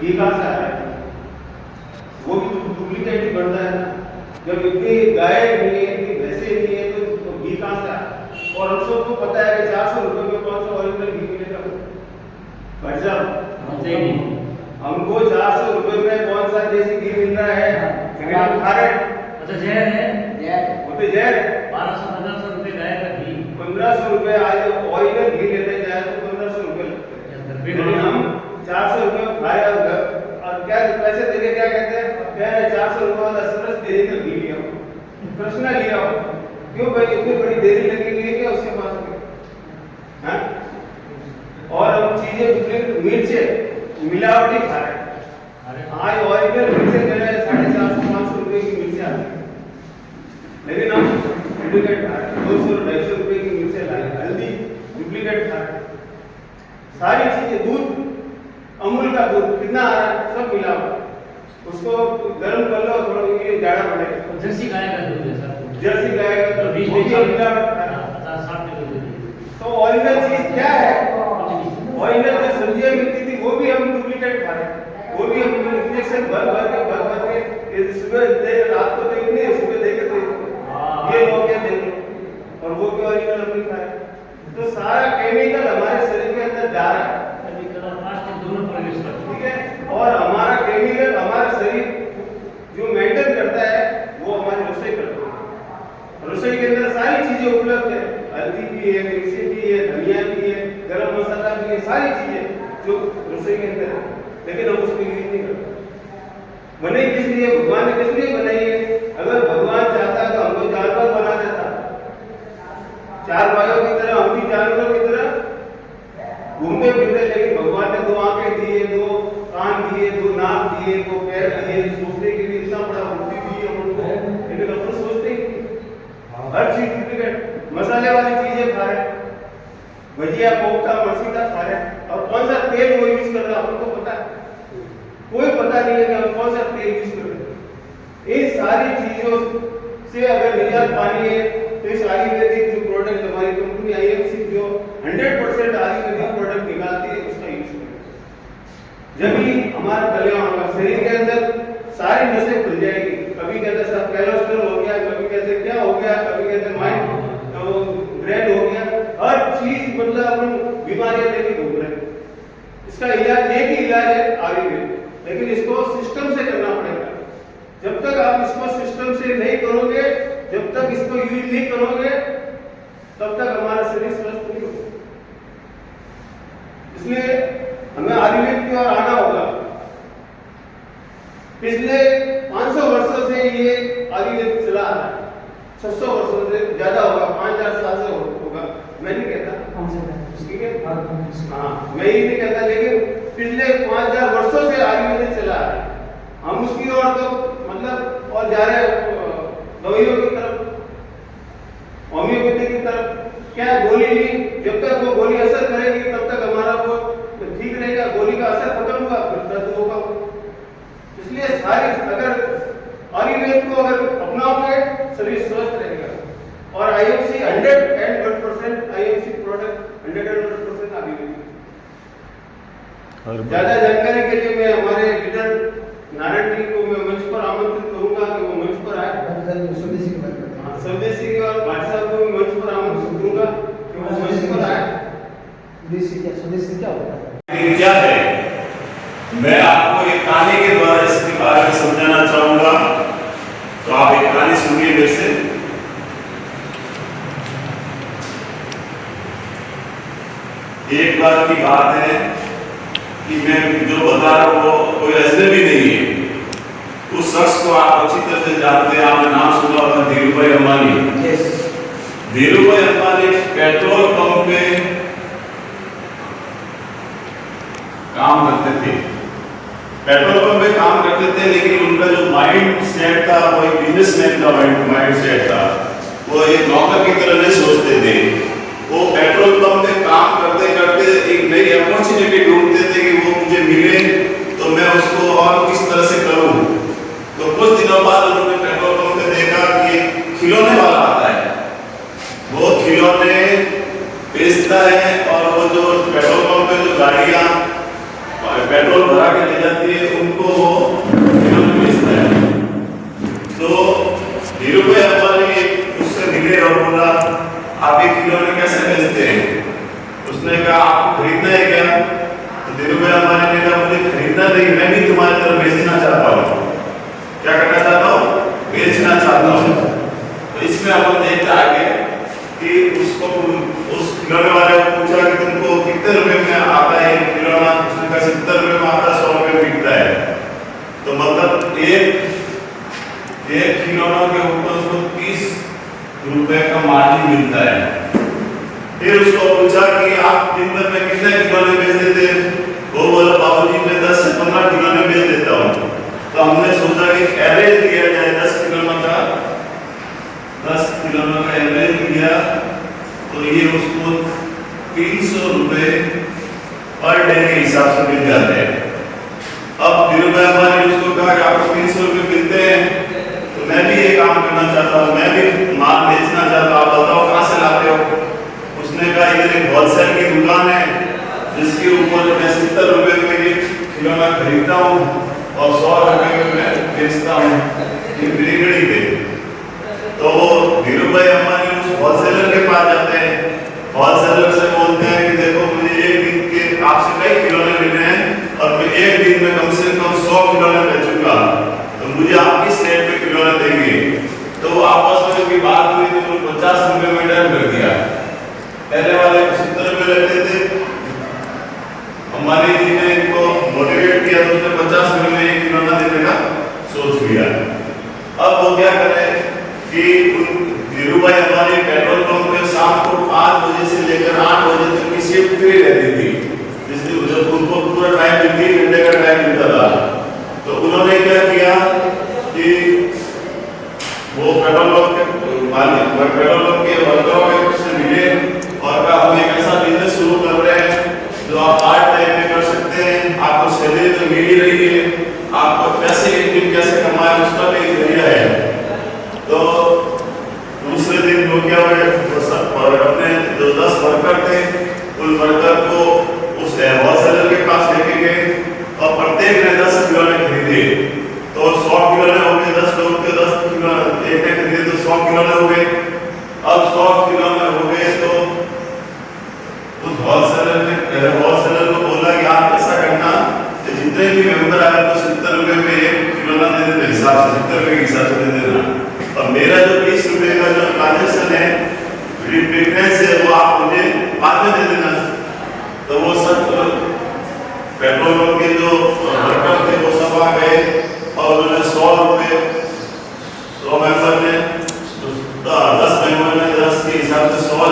घी कहाँ से आ रहा है? वो भी तो डुप्लीकेट ही बनता है ना। जब इतनी गाय नहीं है, इतनी भैंसे नहीं है, तो घी कहाँ से आ रहा है? और हम सबको पता है कि 400 रुपये में कौन सा ओरिजिनल घी मिलेगा भाई साहब? हमको 400 रुपये में कौन सा देसी घी मिल रहा है? हम खा रहे हैं। तो जहर है, वो तो जहर है। 1200-1500 रुपये गाय का घी, 1500 रुपये आज ऑरिजिनल घी लेने जाए तो 1500 रुपये लगते हैं, लेकिन हम 400 रुपये खाए और क्या पैसे देके क्या कहते हैं? क्या है 400 रुपये वाला सरस डेयरी का घी लिया हो, कृष्णा लिया हो। क्यों भाई इतनी बड़ी डेयरी लगी हुई है क्या उसके पास में? हाँ? और हम चीजें मिर्चे मिलावटी खा रहे हैं। आज ऑरिजिनल मिर्चे जो है 450-500 रुपये की मिर्चे आती है, लेकिन हम डुप्लीकेट खा रहे हैं। 200-250 रुपये की मिर्चे लाए, हल्दी डुप्लीकेट खा रहे हैं। सारी चीजें, दूध अमूल का दूध कितना आ रहा है? सब मिला हुआ। उसको गर्म कर लो थोड़ा, ये जाड़ा पड़ेगा। जर्सी गाय का दूध है सर, जर्सी गाय का दूध, वो भी मिलावट खा रहा है। 50-60 रुपये दूध। तो ओरिजिनल चीज क्या है? ओरिजिनल जो सब्जियां मिलती थी वो भी हम डुप्लीकेट खा रहे हैं, वो भी हम इंजेक्शन भर के ये सुबह दे, रात को देखने, सुबह देखे तो ये लोग क्या देख लो, और वो भी ओरिजिनल हम नहीं खा रहे। तो सारा केमिकल हमारे शरीर के अंदर जा रहा है, दोनों प्रवेश करते हैं। ठीक है। और हमारा केमिकल हमारा शरीर जो मेंटेन करता है वो हमारी रसोई करता है। रसोई के अंदर सारी चीजें उपलब्ध है, हल्दी भी है, मिर्ची भी है, धनिया भी है, गरम मसाला भी है, सारी चीजें जो रसोई के अंदर है, लेकिन हम उसको यूज नहीं करते। बनाई किस लिए? भगवान ने किस लिए बनाई है? अगर भगवान चाहता तो हमको जानवर बना देता, चार भाइयों की तरह हम भी जानवरों की तरह घूमते फिरते, लेकिन भगवान ने 2 आंखें दी है, 2 कान दिए, 2 नाक दिए, 2 पैर दिए, सोचने के लिए इतना बड़ा बुद्धि दी है हमको, लेकिन अपन सोचते ही नहीं। हर चीज डुप्लीकेट, मसाले वाली चीजें खा रहे, भजिया, कोफ्ता, मसीदा खा रहे, और कौन सा तेल वो यूज कर रहा है हमको पता है? कोई पता नहीं है कि हम कौन सा तेल यूज कर रहे हैं। इन सारी चीजों से अगर निजात पानी है तो इस आयुर्वेदिक जो प्रोडक्ट हमारी कंपनी आईएफसी जो 100% आयुर्वेदिक प्रोडक्ट निकालती है उसका यूज करें, जब ही हमारा कल्याण होगा। शरीर के अंदर सारी नसें खुल जाएगी। कभी कहते सब कोलेस्ट्रॉल हो गया, कभी कहते क्या हो गया, कभी कहते माइंड ब्रेन हो गया, हर चीज मतलब अपन बीमारियां लेके घूम रहे हैं। इसका इलाज एक ही इलाज है आयुर्वेद, लेकिन इसको सिस्टम से करना पड़ेगा। जब तक आप इसको सिस्टम से नहीं करोगे, जब तक इसको यूज नहीं करोगे, तब तक हमारा शरीर स्वस्थ नहीं होगा। इसलिए हमें आयुर्वेद की ओर आना होगा। पिछले 500 वर्षों से ये आयुर्वेद चला आ रहा है, 600 वर्षों से ज्यादा होगा, 5000 साल से होगा, मैं नहीं कहता, ठीक है, हाँ मैं ये नहीं कहता, लेकिन पिछले 5000 वर्षों से आयुर्वेद चला आ रहा है। हम उसकी ओर तो मतलब और जा रहे दवाइयों की तरफ, होम्योपैथी की तरफ। क्या गोली ली, जब तक वो गोली असर करेगी तब तक हमारा वो ठीक रहेगा, गोली का असर खत्म हुआ फिर दर्द होगा। इसलिए सारी अगर आयुर्वेद को अगर अपनाओगे शरीर स्वस्थ रहेगा। और आईएफसी 100% आईएफसी प्रोडक्ट 100% आयुर्वेदिक। ज्यादा जानकारी के लिए मैं हमारे लीडर नारायण जी को मैं मंच पर आमंत्रित करूंगा कि वो मंच पर आए। स्वदेशी के और भाटी साहब को मैं मंच पर आमंत्रित करूंगा कि वो मंच पर आए। स्वदेशी क्या होता है? ये क्या है? मैं आपको एक कहानी के द्वारा इसके बारे में समझाना चाहूंगा, तो आप एक कहानी सुनिए मेरे से। एक बार की बात है कि मैं जो बता रहा हूँ वो कोई अजनबी नहीं है। उस शख्स को आप अच्छी तरह से जानते हैं, आपने नाम सुना होगा, धीरूभाई अंबानी। धीरूभाई अंबानी पेट्रोल पंप पे काम करते थे, पेट्रोल पंप पे काम करते थे, लेकिन उनका जो माइंड सेट था वो एक बिजनेसमैन का माइंड सेट था। वो एक नौकर की तरह नहीं सोचते थे। वो पेट्रोल पंप पे काम करते करते एक नई अपॉर्चुनिटी ढूंढते थे कि वो मुझे मिले तो मैं उसको और किस तरह से करूं। तो कुछ दिनों बाद उन्होंने पेट्रोल पंप पे देखा कि खिलौने वाला आता है, वो खिलौने बेचता है, और वो जो पेट्रोल पंप पे जो गाड़ियां पेट्रोल भरा के ले जाती है उनको वो खिलौने बेचता है। तो धीरू भाई अंबानी उससे मिले और बोला आप ये खिलौने कैसे बेचते हैं? उसने कहा आपको खरीदना है क्या? तो धीरू भाई अंबानी ने कहा मुझे खरीदना नहीं, मैं भी तुम्हारी तरह बेचना चाहता हूँ। क्या करना चाहता हूँ? बेचना चाहता हूँ। तो इसमें अपन देखते आगे कि उसको उस खिलौने वाले को पूछा कि तुमको कितने रुपए में आता है खिलौना? उसने कहा 70 रुपए में आता है, 100 रुपए में बिकता है। तो मतलब एक खिलौना के ऊपर उसको 30 रुपए का मार्जिन मिलता है। फिर उसको पूछा कि आप दिन भर में कितने खिलौने बेच देते हैं? वो बोला बाबूजी मैं 10 से 15 खिलौने बेच देता हूँ। तो हमने सोचा कि एवरेज दिया जाए 10 खिलौनों का, 10 खिलौनों का एवरेज दिया तो ये उसको 300 रुपए पर डे के हिसाब से मिल जाते हैं। अब धीरू भाई अंबानी ने उसको कहा कि आपको 300 रुपए मिलते हैं तो मैं भी ये काम करना चाहता हूँ, मैं भी माल बेचना चाहता हूँ, आप बताओ कहाँ से लाते हो? उसने कहा इधर एक होलसेल की दुकान है जिसके ऊपर मैं 70 रुपए में ये खिलौना खरीदता हूँ और 100 रुपए में मैं बेचता हूँ, ये मेरी गड़ी पे। तो धीरू भाई अंबानी उस होलसेलर के पास जाते हैं, होलसेलर से बोलते हैं कि देखो मुझे एक दिन के आपसे कई खिलौने लेने हैं और मैं एक दिन में कम से कम 100 खिलौने बेचूंगा, तो मुझे आप किस रेट पे खिलौने देंगे? तो आपस में की बात हुई तो 50 रुपए में डन कर दिया। पहले वाले 70 रुपए लेते थे, अंबानी जी ने इनको मोटिवेट किया तो उसने 50 रुपए में एक खिलौना देने का सोच लिया। अब वो क्या करे कि धीरू भाई अंबानी पेट्रोल पंप पे शाम को 5 बजे से लेकर 8 बजे तक की शिफ्ट फ्री रहती थी, जिससे जब उनको पूरा टाइम 3 घंटे का टाइम मिलता था। तो उन्होंने क्या किया कि वो पेट्रोल पंप के मालिक वर्करों से मिले और कहा हम एक ऐसा बिजनेस शुरू कर रहे हैं जो आप पार्ट टाइम में कर सकते हैं, आपको सैलरी तो मिल ही रही है, आपको पैसे एक दिन कैसे कमाए उसका भी एक जरिया है। तो दूसरे दिन वो क्या हुए और अपने जो 10 वर्कर थे उन वर्कर को उस होलसेलर के पास लेके गए और प्रत्येक ने 10 खिलौने खरीदे। तो 100 खिलौने हो गए, 10 लोग थे, 10 खिलौने एक ने खरीदे तो 100 खिलौने हो गए। अब 100 खिलौने हो गए तो उस होलसेलर को बोला कि आप ऐसा करना कि जितने भी मेंबर आए तो 70 रुपए में एक खिलौना दे देना, हिसाब से 70 रुपए के हिसाब से दे देना और मेरा जो 20 रुपए का जो ट्रांजेक्शन है प्रीपेमेंट है वो आप मुझे बाद में दे देना। तो वो सब पेट्रोल पंप के जो वर्कर थे वो सब आ गए और उन्होंने 100 रुपए 100 मेंबर ने 10 मेंबर ने 10 के हिसाब से 100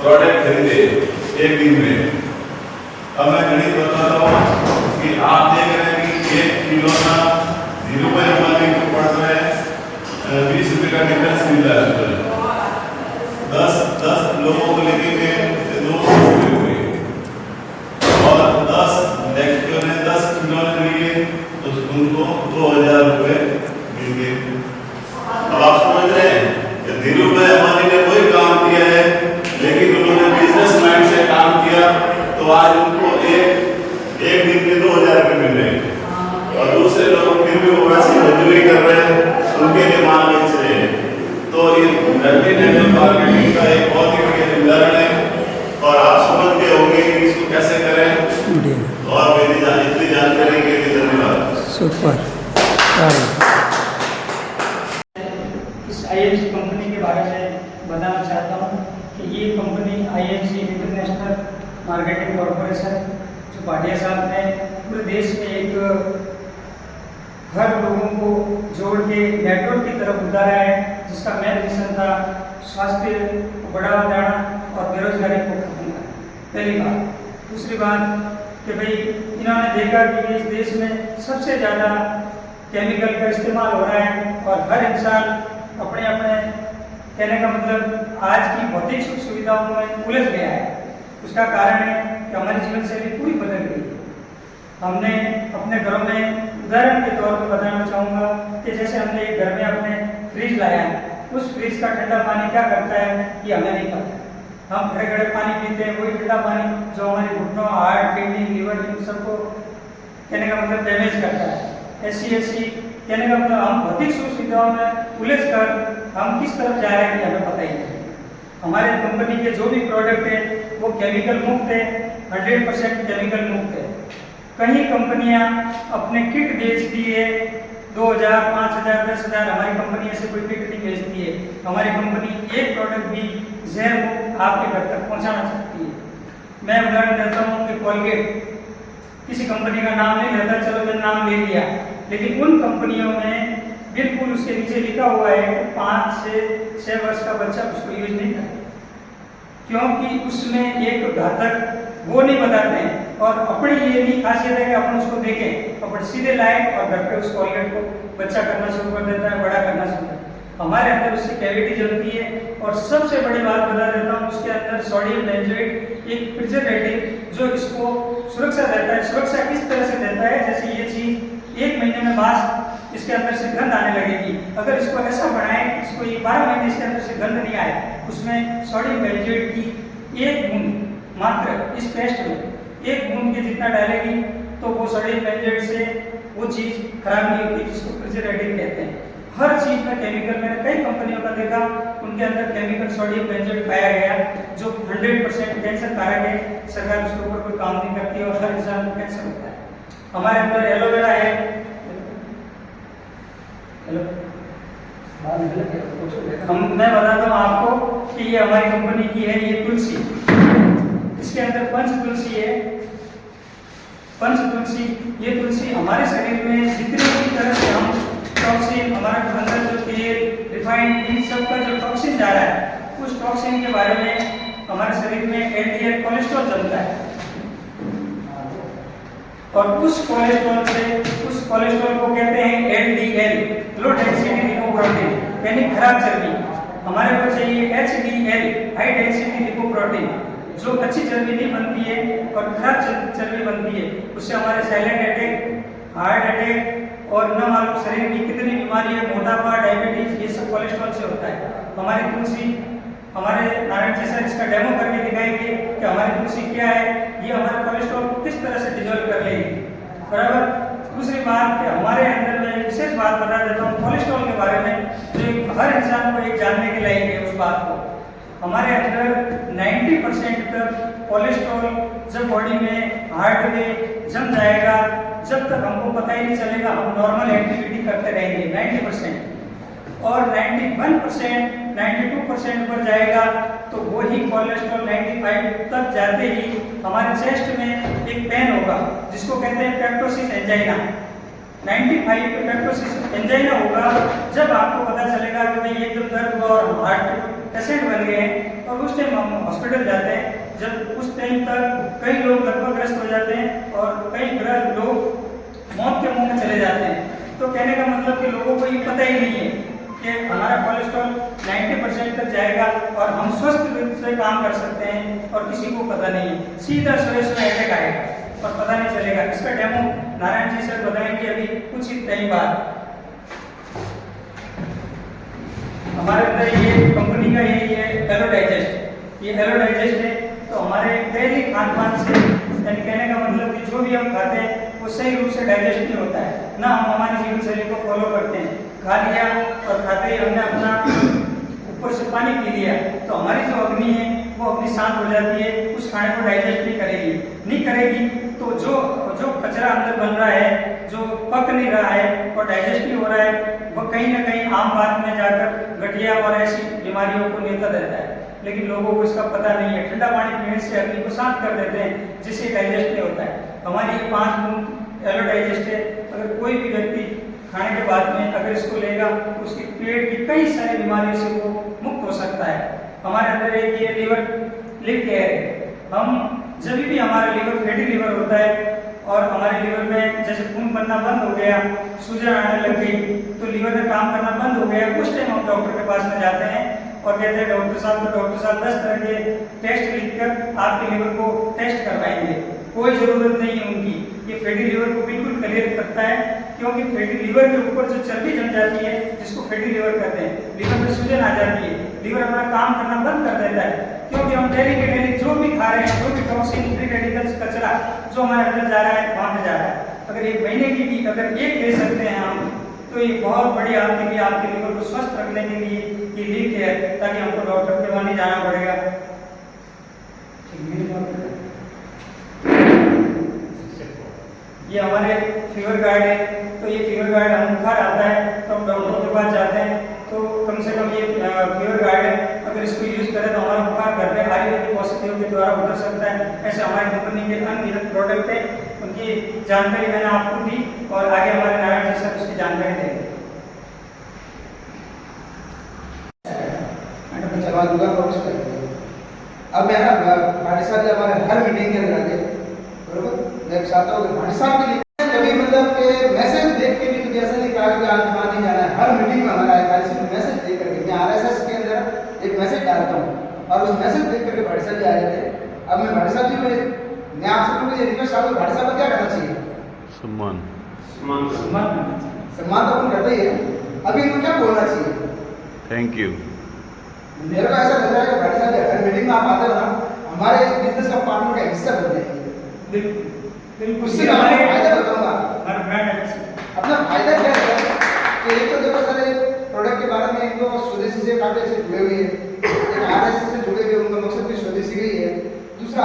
प्रोडक्ट खरीदे एक दिन में। अब मैं गणित बताता हूँ कि आप देख रहे हैं कि एक खिलौना धीरू भाई अंबानी को पड़ रहा है 20 रुपए का डिफरेंस मिल रहा है। 10 लोगों को लेके गए 200 रुपए हुए और 10 व्यक्तियों ने 10 खिलौने लिए तो उनको 2000 रुपए मिल गए। अब आप समझ रहे हैं कि धीरू भाई अंबानी ने वही काम किया है लेकिन उन्होंने बिजनेस माइंड से काम किया तो आज उनको एक दिन के 2000 रुपए मिल रहे हैं और दूसरे लोग फिर भी वो वैसी मजदूरी कर रहे हैं, उनके लिए माल बेच रहे हैं। तो ये नेटवर्क मार्केटिंग का एक बहुत ही बढ़िया उदाहरण है और आप समझ गए होंगे कि इसको कैसे करें। और मेरी इतनी जानकारी के लिए धन्यवाद। सुपर। इस आईएमसी कंपनी के बारे में बताना चाहता हूँ कि ये company IMC international marketing corporation जो भाटिया साहब ने पूरे देश में एक हर लोगों को जोड़ के नेटवर्क की तरफ उतारा है, जिसका मेन मिशन था स्वास्थ्य को बढ़ावा देना और बेरोजगारी को खत्म करना। पहली बात। दूसरी बात कि भाई इन्होंने देखा कि इस देश में सबसे ज़्यादा केमिकल का इस्तेमाल हो रहा है और हर इंसान अपने अपने कहने का मतलब आज की भौतिक सुख सुविधाओं में उलझ गया है। उसका कारण है कि हमारी जीवन शैली पूरी बदल गई है। हमने अपने घरों में उदाहरण के तौर पर बताना चाहूँगा कि जैसे हमने एक घर में अपने फ्रिज लाया है, उस फ्रिज का ठंडा पानी क्या करता है ये हमें नहीं पता। हम खड़े खड़े पानी पीते हैं, वही ठंडा पानी जो हमारे घुटनों, हार्ट, किडनी, लीवर इन सबको कहने का मतलब डैमेज करता है। ऐसी कहने का मतलब हम भौतिक सुख सुविधाओं में उलझ कर हम किस तरफ जा रहे हैं हमें पता ही नहीं। हमारे कंपनी के जो भी प्रोडक्ट है वो केमिकल मुक्त है, 100% केमिकल मुक्त है। कई कंपनियां अपने किट बेचती है 2000, 5000, 10,000, हमारी कंपनी ऐसे कोई किट नहीं बेचती है। हमारी कंपनी एक प्रोडक्ट भी जहर मुक्त आपके घर तक पहुंचाना चाहती है। मैं उदाहरण देता हूँ कि कोलगेट, किसी कंपनी का नाम नहीं लेता, चलो मैंने नाम ले लिया, लेकिन उन कंपनियों में बिल्कुल उसके नीचे लिखा हुआ है कि 5 से 6 वर्ष का बच्चा उसको यूज नहीं करे, क्योंकि उसमें एक घातक वो नहीं बताते हैं। और अपनी ये भी खासियत है कि अपन उसको देखें, अपन सीधे लाए और घर पे उस कोलगेट को बच्चा करना शुरू कर देता है, बड़ा करना शुरू करता है। हमारे अंदर उससे कैविटी जलती है। और सबसे बड़ी बात बता देता हूँ, उसके अंदर सोडियम बेंजोएट एक प्रिजर्वेटिव जो इसको सुरक्षा देता है। सुरक्षा किस तरह से देता है, जैसे ये चीज 1 महीने में बाद इसके अंदर से गंध आने लगेगी, अगर इसको ऐसा बनाए इसको ये 12 महीने इसके अंदर से गंध नहीं आए, उसमें सोडियम बेंजोएट की 1 बूंद मात्र इस पेस्ट में 1 बूंद के जितना डालेगी तो वो सोडियम बेंजोएट से वो चीज खराब नहीं होती, जिसको प्रिजर्वेटिव कहते हैं। हर चीज में केमिकल, मैंने कई कंपनियों का देखा उनके अंदर केमिकल सोडियम बेंजोएट पाया गया जो 100% कैंसर कारक है। सरकार उसके ऊपर कोई काम नहीं करती और हर इंसान को कैंसर होता है। हमारे अंदर एलोवेरा है, हेलो मैं बताता हूँ आपको कि ये हमारी कंपनी की है, ये तुलसी, इसके अंदर पंच तुलसी है। पंच तुलसी, ये तुलसी हमारे शरीर में जितने भी तरह से हम टॉक्सिन, हमारे अंदर जो तेल, रिफाइंड, इन सब का जो टॉक्सिन जा रहा है, उस टॉक्सिन के बारे में हमारे शरीर में एलडीएल कोलेस्ट्रॉल जमता है। और उस कोलेस्ट्रॉल को कहते हैं एलडीएल, लो डेंसिटी लिपोप्रोटीन, यानी खराब चर्बी। हमारे को चाहिए एचडीएल, हाई डेंसिटी लिपोप्रोटीन, जो अच्छी चर्बी नहीं बनती है और खराब चर्बी बनती है। उससे हमारे साइलेंट अटैक, हार्ट अटैक और न मालूम शरीर की कितनी बीमारी है, मोटापा, डायबिटीज, ये सब कोलेस्ट्रॉल से होता है। हमारी तुलसी, हमारे नारायण जी सर इसका डेमो करके दिखाएंगे कि हमारी तुलसी क्या है, ये हमारे कोलेस्ट्रॉल को किस तरह से डिजोल्व कर लेगी, बराबर। दूसरी बात कि हमारे अंदर में एक विशेष बात बता देता हूँ कोलेस्ट्रॉल के बारे में, जो हर इंसान को एक जानने के लायक है। उस बात को, हमारे अंदर 90% तक कोलेस्ट्रॉल जब बॉडी में, हार्ट में जम जाएगा, जब तक हमको पता ही नहीं चलेगा, हम नॉर्मल एक्टिविटी करते रहेंगे 90%, और 91%, 92% पर जाएगा तो वही कोलेस्ट्रॉल 95 तक जाते ही हमारे चेस्ट में एक पेन होगा जिसको कहते हैं पेप्टोसिस एंजाइना। 95 पे पेप्टोसिस एंजाइना होगा जब आपको पता चलेगा कि भाई एकदम दर्द हुआ और हार्ट पेशेंट बन गए हैं, और उस टाइम हम हॉस्पिटल जाते हैं। जब उस टाइम तक कई लोग लगभग ग्रस्त हो जाते हैं और कई लोग मौत के मुंह में चले जाते हैं। तो कहने का मतलब कि लोगों को ये पता ही नहीं है कि हमारा कोलेस्ट्रॉल 90% तक जाएगा और हम स्वस्थ रूप से काम कर सकते हैं, और किसी को पता नहीं है, सीधा सुबह अटैक आएगा और पता नहीं चलेगा। इसका डेमो नारायण जी सर बताएंगे अभी कुछ ही टाइम बाद। हमारे अंदर ये कंपनी का ये एलो डाइजेस्ट, ये एलो डाइजेस्ट है। तो हमारे डेली खान पान से, यानी कहने का मतलब कि जो भी हम खाते हैं वो सही रूप से डाइजेस्ट नहीं होता है, ना हम हमारी जीवन शैली को फॉलो करते हैं। खा लिया और खाते ही हमने अपना ऊपर से पानी पी लिया, तो हमारी जो अग्नि है वो अपनी शांत हो जाती है, उस खाने को डाइजेस्ट नहीं करेगी। तो जो कचरा अंदर बन रहा है, जो पक नहीं रहा है और डाइजेस्ट नहीं हो रहा है, वह कहीं ना कहीं आम बात में जाकर गठिया और ऐसी बीमारियों को नेता देता है। लेकिन लोगों को इसका पता नहीं है। ठंडा पानी पीने से अग्नि को शांत कर देते हैं, जिससे डाइजेस्ट नहीं होता है। हमारी ये 5 बूंद एलो डाइजेस्ट है। अगर कोई भी व्यक्ति खाने के बाद में अगर इसको लेगा तो उसके पेट की कई सारी बीमारियों से वो मुक्त हो सकता है। हमारे अंदर एक ये लिवर केयर है। हम जब भी हमारा लिवर फैटी लिवर होता है और हमारे लिवर में जैसे खून बनना बंद हो गया, सूजन आने लग गई, तो लिवर में काम करना बंद हो गया, उस टाइम हम डॉक्टर के पास में जाते हैं और कहते हैं डॉक्टर साहब 10 तरह के टेस्ट लिखकर आपके लिवर को टेस्ट करवाएंगे। कोई ज़रूरत नहीं है उनकी, ये फैटी लिवर को बिल्कुल क्लियर करता है, क्योंकि फैटी लिवर के ऊपर जो चर्बी जम जाती है जिसको फैटी लिवर कहते हैं, लिवर में सूजन आ जाती है, लिवर अपना काम करना बंद कर देता है। क्योंकि हम डेली के डेली जो भी खा रहे हैं, जो भी टॉक्सिन, फ्री रेडिकल्स, कचरा जो हमारे अंदर जा रहा है वहाँ पे जा रहा है। अगर 1 महीने की भी अगर एक ले सकते हैं हम, तो ये बहुत बड़ी आपके लिए, आपके लीवर को स्वस्थ रखने के लिए ये लीक है, ताकि हमको डॉक्टर के पास नहीं जाना पड़ेगा। ये हमारे फीवर गार्ड है, तो ये फीवर गार्ड हम बुखार आता है तो हम डॉक्टर के पास जाते हैं, तो कम से कम ये फीवर गार्ड है, अगर इसको यूज करें तो हमारा बुखार घर पे आयुर्वेदिक औषधियों के द्वारा उतर सकता है। ऐसे हमारी कंपनी के अनगिनत प्रोडक्ट हैं, उनकी जानकारी मैंने आपको दी और आगे हमारे नारायण जी सर उसकी जानकारी देंगे। जवाब दूंगा प्रोफेसर करेंगे। अब मैं ना भाटी साहब जी हमारे हर मीटिंग के अंदर आते हैं, बरोबर। मैं चाहता हूँ कि भाटी साहब के लिए कभी मतलब के मैसेज देख के भी, तो जैसा नहीं कहा कि आज वहाँ नहीं जाना है, हर मीटिंग में हमारा है सिर्फ मैसेज देख करके। मैं RSS के अंदर एक मैसेज डालता हूँ और उस मैसेज देख करके भाटी साहब जी आ जाते हैं। अब मैं भाटी साहब जी मैं आप सबको ये रिक्वेस्ट करता हूँ, भाटी साहब को क्या करना चाहिए? सम्मान। सम्मान तो अपन करते ही है, अभी इनको क्या बोलना चाहिए? Thank you. मेरे को ऐसा लग रहा है कि भाटी साहब हर मीटिंग में आप आते हो ना, हमारे इस बिजनेस का पार्टनर का हिस्सा बन जाएंगे। बिल्कुल उससे हमारे फायदा बताऊंगा। हमारा ब्रांड है। अपना फायदा क्या है कि एक तो देखो सर, प्रोडक्ट के बारे में इनको स्वदेशी से काफी अच्छे जुड़े हुए हैं, एक RSS से जुड़े हुए, उनका मकसद भी स्वदेशी का ही है। दूसरा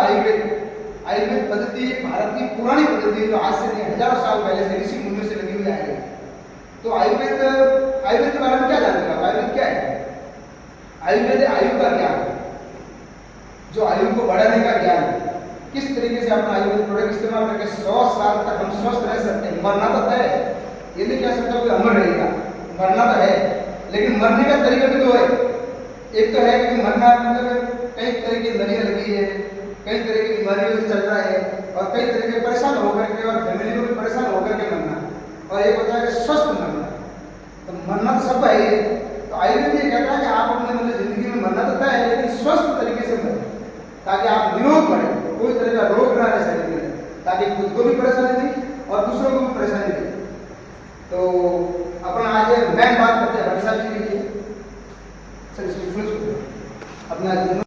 आयुर्वेद पद्धति एक भारत की पुरानी पद्धति है, जो आज से नहीं हजारों साल पहले से ऋषि मुनियों से लगी हुई आ रही है। तो आयुर्वेद के बारे में क्या जानते हो? आयुर्वेद क्या है? आयुर्वेद आयु का ज्ञान, जो आयु को बढ़ाने का ज्ञान, किस तरीके से अपना आयुर्वेद प्रोडक्ट इस्तेमाल करके 100 साल तक हम स्वस्थ रह सकते हैं। मरना तो तय है, ये नहीं कह सकता कोई अमर रहेगा, मरना तो है, लेकिन मरने का तरीका भी तो है। एक तो है कि मरना मतलब कई तरह की नलियाँ लगी है, कई तरह की बीमारियों से चल रहा है, और कई तरह के परेशान होकर के और फैमिली को भी परेशान होकर के मरना, और एक होता है कि स्वस्थ मरना। तो मरना तो सब है, तो आयुर्वेद ये कहता है कि आप अपने मतलब जिंदगी में मरना तो तय है, लेकिन स्वस्थ तरीके से मरें, ताकि आप निरोग बने, कोई तरह का रोग ना रह शरीर में, ताकि खुद को भी परेशानी नहीं और दूसरों को भी परेशानी नहीं। तो अपना आज मेन बात करते हैं भाटी साहब जी के लिए। सर इसमें अपना